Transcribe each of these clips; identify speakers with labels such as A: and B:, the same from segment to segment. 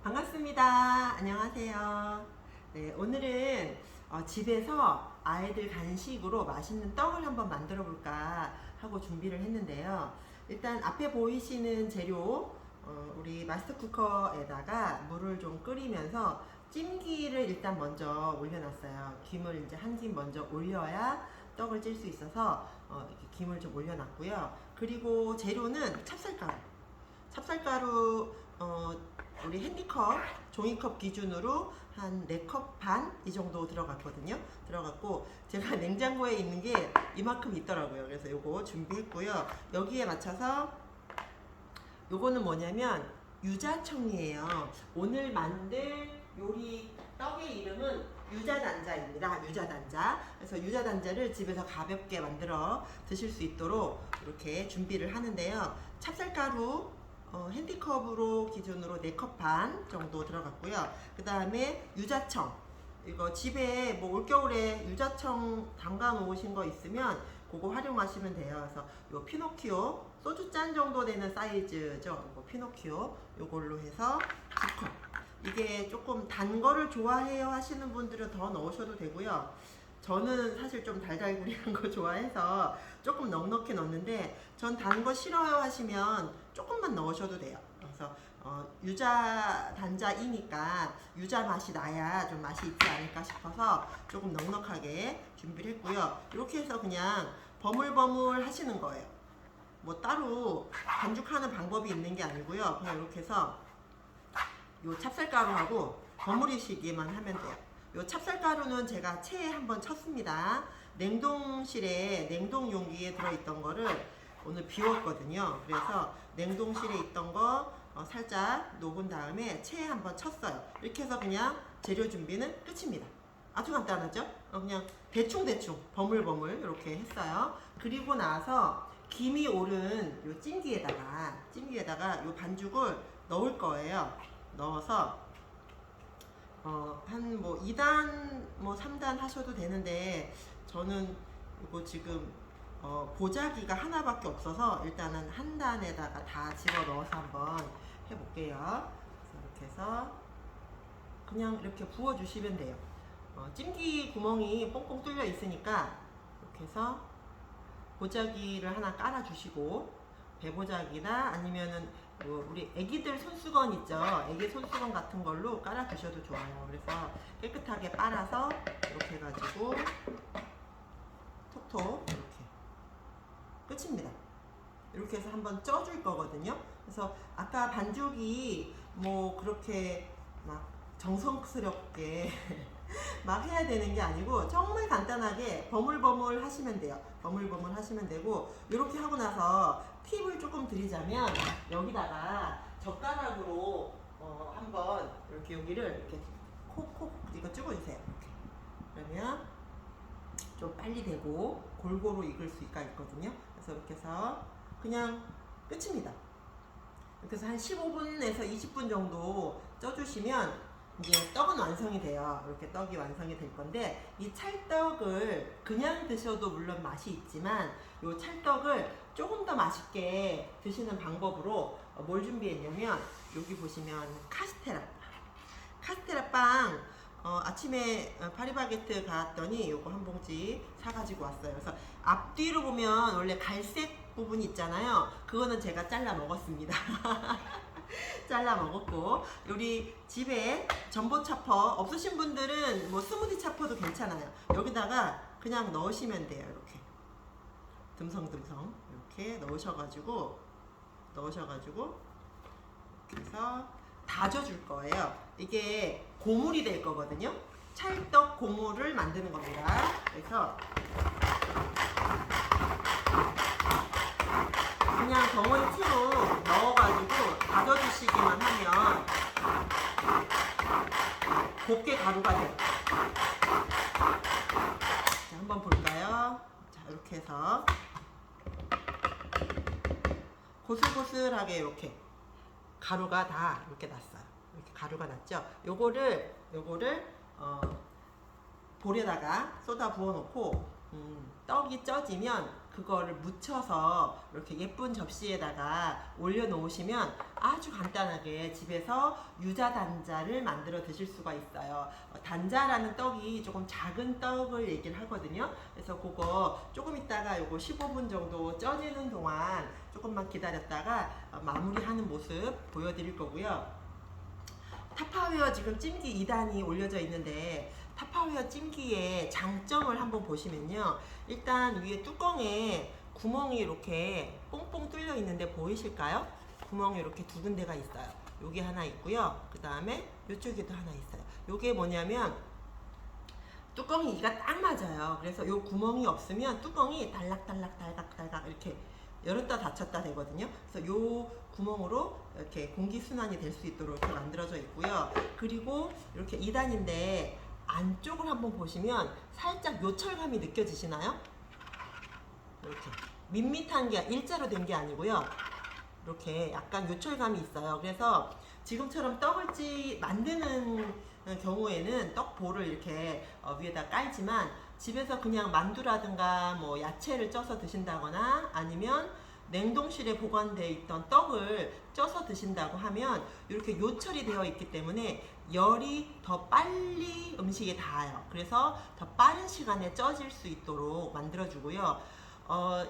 A: 반갑습니다. 안녕하세요. 네, 오늘은 집에서 아이들 간식으로 맛있는 떡을 한번 만들어 볼까 하고 준비를 했는데요. 일단 앞에 보이시는 재료, 우리 마스터 쿠커에다가 물을 좀 끓이면서 찜기를 일단 먼저 올려놨어요. 김을 이제 한 김 먼저 올려야 떡을 찔 수 있어서 이렇게 김을 좀 올려놨고요. 그리고 재료는 찹쌀가루. 찹쌀가루 우리 핸디컵, 종이컵 기준으로 한 4컵 반 이 정도 들어갔거든요. 들어갔고 제가 냉장고에 있는 게 이만큼 있더라고요. 그래서 요거 준비했고요. 여기에 맞춰서 요거는 뭐냐면 유자청이에요. 오늘 만들 요리 떡의 이름은 유자단자입니다. 유자단자. 그래서 유자단자를 집에서 가볍게 만들어 드실 수 있도록 이렇게 준비를 하는데요. 찹쌀가루 핸디컵으로 기준으로 4컵 반 정도 들어갔고요. 그 다음에 유자청. 이거 집에 뭐 올겨울에 유자청 담가 놓으신 거 있으면 그거 활용하시면 돼요. 그래서 요 피노키오 소주잔 정도 되는 사이즈죠. 이거 피노키오 요걸로 해서 2컵. 이게 조금 단 거를 좋아해요 하시는 분들은 더 넣으셔도 되고요. 저는 사실 좀 달달구리한 거 좋아해서 조금 넉넉히 넣는데 전 단 거 싫어요 하시면 조금만 넣으셔도 돼요. 그래서 유자 단자이니까 유자 맛이 나야 좀 맛이 있지 않을까 싶어서 조금 넉넉하게 준비를 했고요. 이렇게 해서 그냥 버물버물 하시는 거예요. 뭐 따로 반죽하는 방법이 있는 게 아니고요. 그냥 이렇게 해서 요 찹쌀가루하고 버무리시기만 하면 돼요. 요 찹쌀가루는 제가 체에 한번 쳤습니다. 냉동실에 냉동 용기에 들어있던 거를 오늘 비웠거든요. 그래서 냉동실에 있던 거 살짝 녹은 다음에 체에 한번 쳤어요. 이렇게 해서 그냥 재료 준비는 끝입니다. 아주 간단하죠? 그냥 대충 버물버물 이렇게 했어요. 그리고 나서 김이 오른 요 찜기에다가 요 반죽을 넣을 거예요. 넣어서 한 뭐 2단 뭐 3단 하셔도 되는데 저는 이거 지금 보자기가 하나밖에 없어서 일단은 한 단에다가 다 집어 넣어서 한번 해볼게요. 이렇게 해서 그냥 이렇게 부어 주시면 돼요. 찜기 구멍이 뽕뽕 뚫려 있으니까 이렇게 해서 보자기를 하나 깔아 주시고 배보자기나 아니면은 뭐 우리 애기들 손수건 있죠. 애기 손수건 같은 걸로 깔아 주셔도 좋아요. 그래서 깨끗하게 빨아서 이렇게 해가지고 톡톡 이렇게 끝입니다. 이렇게 해서 한번 쪄줄 거거든요. 그래서 아까 반죽이 뭐 그렇게 막 정성스럽게 막 해야 되는 게 아니고 정말 간단하게 버물버물 하시면 돼요. 버물버물 하시면 되고 이렇게 하고 나서 팁을 조금 드리자면 여기다가 젓가락으로 한번 이렇게 여기를 이렇게 콕콕 이거 찍어주세요. 이렇게. 그러면 좀 빨리 되고 골고루 익을 수가 있거든요. 그래서 이렇게 해서 그냥 끝입니다. 이렇게 해서 한 15분에서 20분 정도 쪄주시면 이제 떡은 완성이 돼요. 이렇게 떡이 완성이 될 건데 이 찰떡을 그냥 드셔도 물론 맛이 있지만 이 찰떡을 조금 더 맛있게 드시는 방법으로 뭘 준비했냐면 여기 보시면 카스테라 빵 아침에 파리바게트 갔더니 요거 한 봉지 사가지고 왔어요. 그래서 앞뒤로 보면 원래 갈색 부분이 있잖아요. 그거는 제가 잘라 먹었습니다. 잘라 먹었고 우리 집에 전보 차퍼 없으신 분들은 뭐 스무디 차퍼도 괜찮아요. 여기다가 그냥 넣으시면 돼요. 이렇게 듬성듬성 이렇게 넣으셔가지고 이렇게 해서 다져줄 거예요. 이게 고물이 될 거거든요. 찰떡 고물을 만드는 겁니다. 그래서 그냥 덩어리채로 넣어가지고 다져주시기만 하면 곱게 가루가 돼요. 자, 한번 볼까요? 자, 이렇게 해서 고슬고슬하게 이렇게 가루가 다 이렇게 났어요. 이렇게 가루가 났죠? 요거를 볼에다가 쏟아 부어 놓고 떡이 쪄지면 그거를 묻혀서 이렇게 예쁜 접시에다가 올려놓으시면 아주 간단하게 집에서 유자 단자를 만들어 드실 수가 있어요. 단자라는 떡이 조금 작은 떡을 얘기를 하거든요. 그래서 그거 조금 있다가 요거 15분 정도 쪄지는 동안 조금만 기다렸다가 마무리하는 모습 보여드릴 거고요. 타파웨어 지금 찜기 2단이 올려져 있는데 타파웨어 찜기의 장점을 한번 보시면요. 일단 위에 뚜껑에 구멍이 이렇게 뽕뽕 뚫려 있는데 보이실까요? 구멍이 이렇게 두 군데가 있어요. 여기 하나 있고요. 그 다음에 이쪽에도 하나 있어요. 이게 뭐냐면 뚜껑이 이가 딱 맞아요. 그래서 이 구멍이 없으면 뚜껑이 달락달락 이렇게 열었다 닫혔다 되거든요. 그래서 이 구멍으로 이렇게 공기 순환이 될 수 있도록 이렇게 만들어져 있고요. 그리고 이렇게 2단인데 안쪽을 한번 보시면 살짝 요철감이 느껴지시나요? 이렇게 밋밋한 게 일자로 된 게 아니고요. 이렇게 약간 요철감이 있어요. 그래서 지금처럼 떡을 만드는 경우에는 떡볼을 이렇게 위에다 깔지만 집에서 그냥 만두라든가 뭐 야채를 쪄서 드신다거나 아니면 냉동실에 보관되어 있던 떡을 쪄서 드신다고 하면 이렇게 요철이 되어 있기 때문에 열이 더 빨리 음식에 닿아요. 그래서 더 빠른 시간에 쪄질 수 있도록 만들어주고요.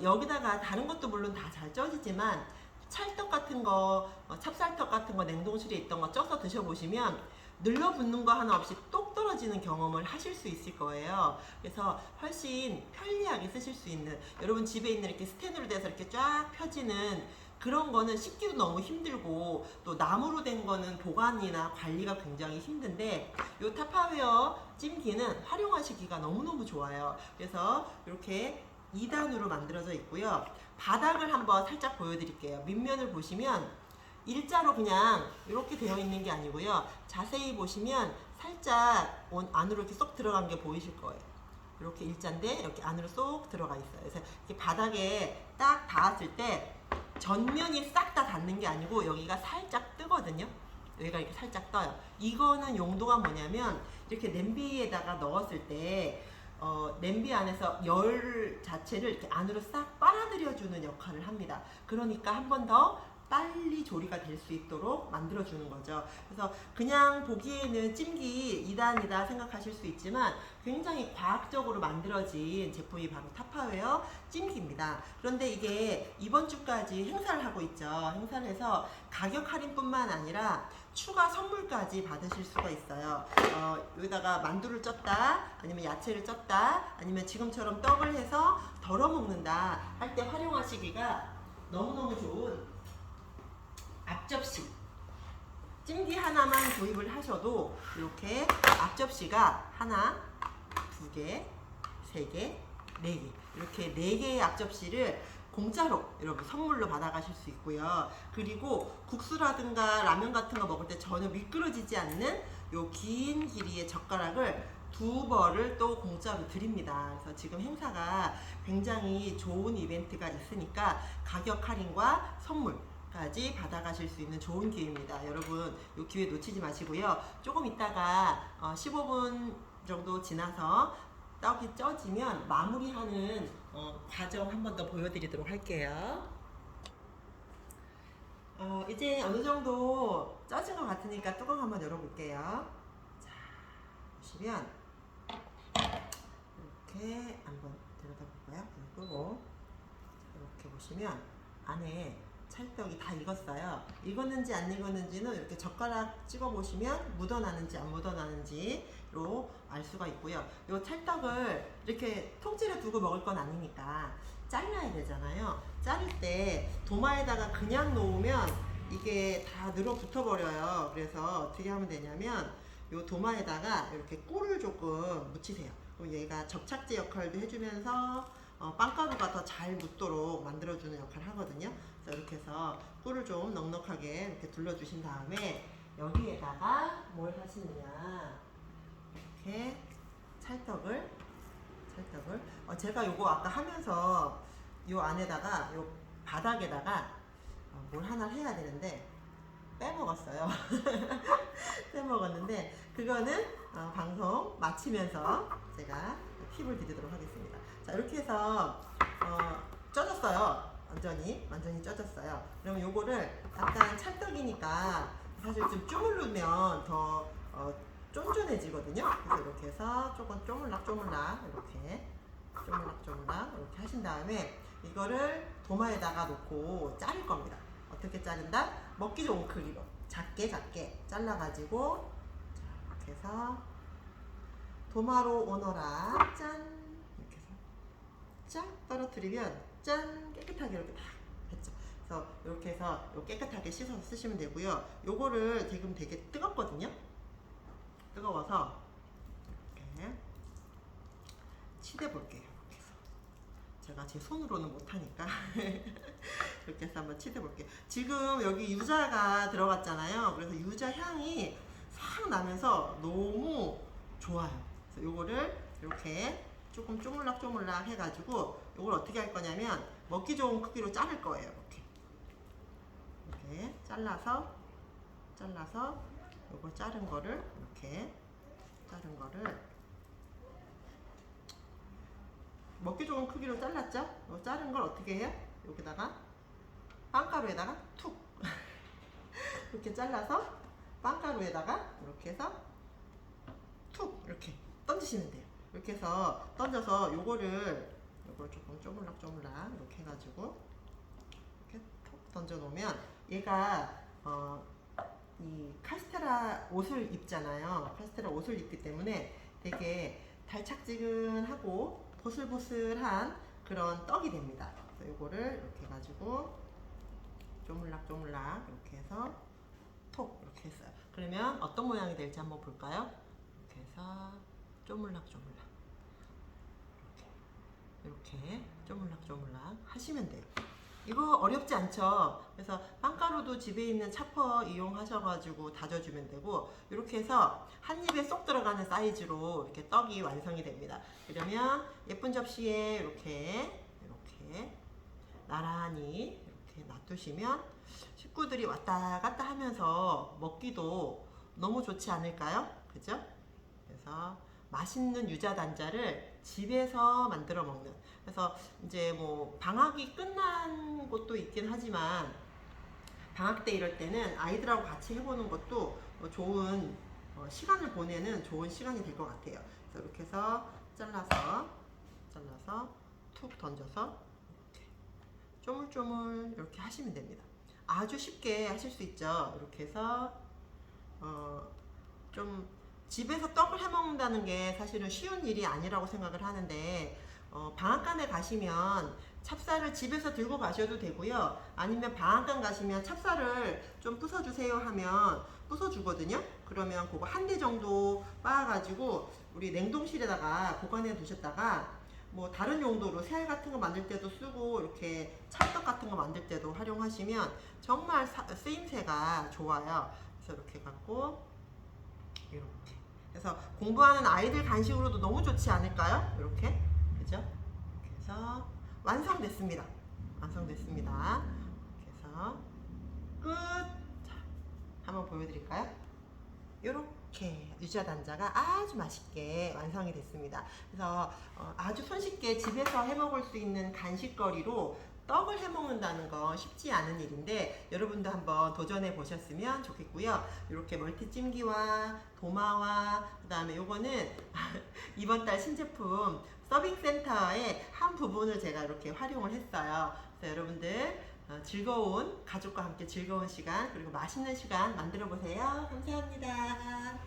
A: 여기다가 다른 것도 물론 다 잘 쪄지지만 찰떡 같은 거, 찹쌀떡 같은 거 냉동실에 있던 거 쪄서 드셔보시면 늘러붙는 거 하나 없이 똑 떨어지는 경험을 하실 수 있을 거예요. 그래서 훨씬 편리하게 쓰실 수 있는, 여러분 집에 있는 이렇게 스탠으로 돼서 이렇게 쫙 펴지는 그런 거는 씻기도 너무 힘들고 또 나무로 된 거는 보관이나 관리가 굉장히 힘든데 이 타파웨어 찜기는 활용하시기가 너무너무 좋아요. 그래서 이렇게 2단으로 만들어져 있고요. 바닥을 한번 살짝 보여드릴게요. 밑면을 보시면 일자로 그냥 이렇게 되어 있는 게 아니고요. 자세히 보시면 살짝 안으로 이렇게 쏙 들어간 게 보이실 거예요. 이렇게 일자인데 이렇게 안으로 쏙 들어가 있어요. 그래서 이렇게 바닥에 딱 닿았을 때 전면이 싹 다 닿는 게 아니고 여기가 살짝 뜨거든요. 여기가 이렇게 살짝 떠요. 이거는 용도가 뭐냐면 이렇게 냄비에다가 넣었을 때 냄비 안에서 열 자체를 이렇게 안으로 싹 빨아들여주는 역할을 합니다. 그러니까 한 번 더 빨리 조리가 될 수 있도록 만들어주는 거죠. 그래서 그냥 보기에는 찜기 2단이다 생각하실 수 있지만 굉장히 과학적으로 만들어진 제품이 바로 타파웨어 찜기입니다. 그런데 이게 이번 주까지 행사를 하고 있죠. 행사를 해서 가격 할인뿐만 아니라 추가 선물까지 받으실 수가 있어요. 여기다가 만두를 쪘다, 아니면 야채를 쪘다, 아니면 지금처럼 떡을 해서 덜어 먹는다 할 때 활용하시기가 너무너무 좋은 앞접시. 찜기 하나만 구입을 하셔도 이렇게 앞접시가 하나, 두 개, 세 개, 네 개. 이렇게 네 개의 앞접시를 공짜로 여러분 선물로 받아가실 수 있고요. 그리고 국수라든가 라면 같은 거 먹을 때 전혀 미끄러지지 않는 요 긴 길이의 젓가락을 두 벌을 또 공짜로 드립니다. 그래서 지금 행사가 굉장히 좋은 이벤트가 있으니까 가격 할인과 선물까지 받아가실 수 있는 좋은 기회입니다. 여러분 이 기회 놓치지 마시고요. 조금 있다가 15분 정도 지나서 떡이 쪄지면 마무리하는 과정 한 번 더 보여드리도록 할게요. 이제 어느 정도 쪄진 것 같으니까 뚜껑 한번 열어볼게요. 자, 보시면 이렇게 한번 들여다볼까요? 끄고 이렇게 보시면 안에 찰떡이 다 익었어요. 익었는지 안 익었는지는 이렇게 젓가락 찍어 보시면 묻어나는지 안 묻어나는지로 알 수가 있고요. 이 찰떡을 이렇게 통째로 두고 먹을 건 아니니까 잘라야 되잖아요. 자를 때 도마에다가 그냥 놓으면 이게 다 늘어붙어 버려요. 그래서 어떻게 하면 되냐면 이 도마에다가 이렇게 꿀을 조금 묻히세요. 그럼 얘가 접착제 역할도 해주면서 빵가루가 더 잘 묻도록 만들어주는 역할을 하거든요. 그래서 이렇게 해서 꿀을 좀 넉넉하게 이렇게 둘러주신 다음에 여기에다가 뭘 하시느냐, 이렇게 찰떡을 제가 요거 아까 하면서 요 안에다가 요 바닥에다가 뭘 하나 해야 되는데 빼먹었어요. 빼먹었는데 그거는 방송 마치면서 제가 팁을 드리도록 하겠습니다. 자, 이렇게 해서 쪄졌어요. 완전히 쪄졌어요. 그러면 요거를 약간 찰떡이니까 사실 좀 주물르면 더 쫀쫀해지거든요. 그래서 이렇게 해서 조금 쪼물락쪼물락 이렇게 쪼물락쪼물락 이렇게 하신 다음에 이거를 도마에다가 놓고 자를 겁니다. 어떻게 자른다? 먹기 좋은 크기로 작게 잘라가지고 이렇게 해서 도마로 오너라 짠 이렇게 해서 쫙 떨어뜨리면 짠 깨끗하게 이렇게 다 됐죠. 그래서 이렇게 해서 깨끗하게 씻어서 쓰시면 되고요. 요거를 지금 되게 뜨겁거든요. 뜨거워서 이렇게 치대 볼게요. 이렇게 해서 제가 제 손으로는 못하니까 이렇게 해서 한번 치대 볼게요. 지금 여기 유자가 들어갔잖아요. 그래서 유자 향이 싹 나면서 너무 좋아요. 그래서 요거를 이렇게 조금 쪼물락쪼물락 해가지고 요걸 어떻게 할 거냐면 먹기 좋은 크기로 자를 거예요. 이렇게 잘라서 요거 자른 거를 먹기 좋은 크기로 잘랐죠? 요 자른 걸 어떻게 해요? 여기다가 빵가루에다가 툭 이렇게 잘라서 빵가루에다가 이렇게 해서 툭 이렇게 던지시면 돼요. 이렇게 해서 던져서 요걸 조금 쪼물락쪼물락 이렇게 해가지고 이렇게 톡 던져 놓으면 얘가 이 카스테라 옷을 입잖아요. 카스테라 옷을 입기 때문에 되게 달착지근하고 보슬보슬한 그런 떡이 됩니다. 그래서 요거를 이렇게 해가지고 쪼물락쪼물락 이렇게 해서 톡 이렇게 했어요. 그러면 어떤 모양이 될지 한번 볼까요? 이렇게 해서 쪼물락쪼물락 이렇게 쪼물락쪼물락 하시면 돼요. 이거 어렵지 않죠? 그래서 빵가루도 집에 있는 차퍼 이용하셔가지고 다져주면 되고 이렇게 해서 한 입에 쏙 들어가는 사이즈로 이렇게 떡이 완성이 됩니다. 그러면 예쁜 접시에 이렇게 나란히 이렇게 놔두시면 식구들이 왔다 갔다 하면서 먹기도 너무 좋지 않을까요? 그죠? 그래서 맛있는 유자 단자를 집에서 만들어 먹는. 그래서 이제 뭐 방학이 끝난 곳도 있긴 하지만 방학 때 이럴 때는 아이들하고 같이 해보는 것도 좋은 시간을 보내는 좋은 시간이 될 것 같아요. 그래서 이렇게 해서 잘라서 툭 던져서 이렇게 쪼물쪼물 이렇게 하시면 됩니다. 아주 쉽게 하실 수 있죠. 이렇게 해서 좀 집에서 떡을 해 먹는다는 게 사실은 쉬운 일이 아니라고 생각을 하는데 방앗간에 가시면 찹쌀을 집에서 들고 가셔도 되고요. 아니면 방앗간 가시면 찹쌀을 좀 부숴주세요 하면 부숴주거든요. 그러면 그거 한 대 정도 빻아가지고 우리 냉동실에다가 보관해 두셨다가 뭐 다른 용도로 새알 같은 거 만들 때도 쓰고 이렇게 찰떡 같은 거 만들 때도 활용하시면 정말 쓰임새가 좋아요. 그래서 이렇게 갖고 이렇게 그래서 공부하는 아이들 간식으로도 너무 좋지 않을까요? 이렇게 그죠? 이렇게 해서 완성됐습니다. 이렇게 해서 끝. 자, 한번 보여드릴까요? 이렇게 유자 단자가 아주 맛있게 완성이 됐습니다. 그래서 아주 손쉽게 집에서 해 먹을 수 있는 간식거리로 떡을 해 먹는다는 건 쉽지 않은 일인데 여러분도 한번 도전해 보셨으면 좋겠고요. 이렇게 멀티찜기와 도마와 그 다음에 요거는 이번 달 신제품 서빙센터의 한 부분을 제가 이렇게 활용을 했어요. 그래서 여러분들 즐거운 가족과 함께 즐거운 시간 그리고 맛있는 시간 만들어 보세요. 감사합니다.